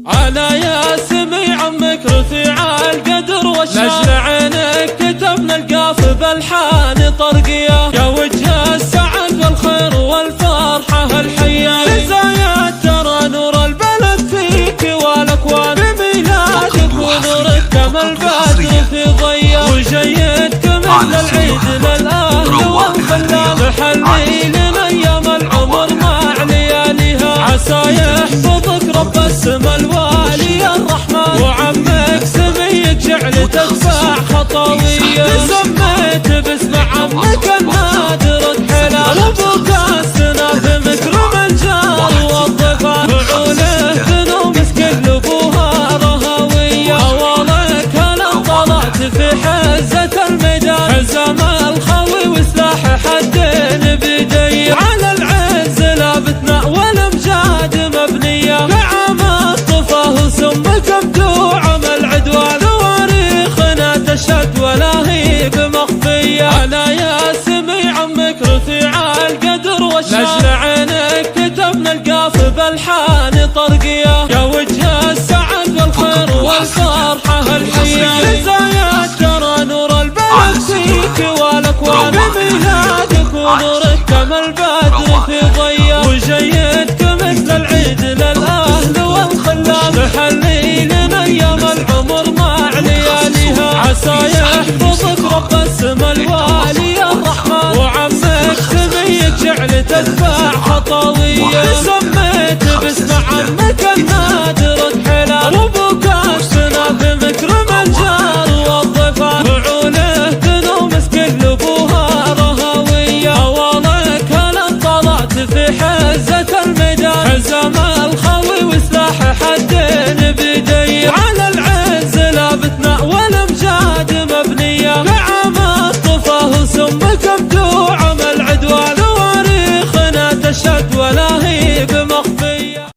على ياسمي عمك رفيع القدر والشان، لجل عينك كتبنا القاف بالحان طرقية، يا وجه السعد والخير والفرحة الحية، لزايا ترى نور البلد فيك والاكوان، بميلادك ونورك كما البدر في ضيا، وجيدك مثل العيد للاهل والخلان، تحلي لنا ايام العمر مع لياليها، عسى يحفظك رب السما الوالي الرحمن، وعمك سميك جعل تدفع خطاوية، سميت باسم عمك النادر الحلال، وابوك السنا في مكرم الجار والضيفان، فعوله تنومس كل ابوها رهاوية، اولك هلا طلعت في حزة الميدان، حزام الخوي وسلاح حدين بيدي، على العز لابتنا والامجاد مبنية، نعم الطفاه سمك مبدوع من العدوان، واريخنا تشهد ولا هي بمخفية، على ياسمي عمك رفيع القدر والشان، لجل عينك كتبنا القاف بالحان طرقية، يا وجه السعد والخير والفرحة الحية، لزايا ترى نور البلد فيك والاكوان، بميلادك ونورك كما البدر في ضيا، وجيدك مثل العيد للاهل والخلان، تحلي لنا ايام العمر مع لياليها، عسى يحفظك رب السما الوالي الرحمن، وعمك سميك جعل تدفع خطاوية، سميت باسم عمك النادر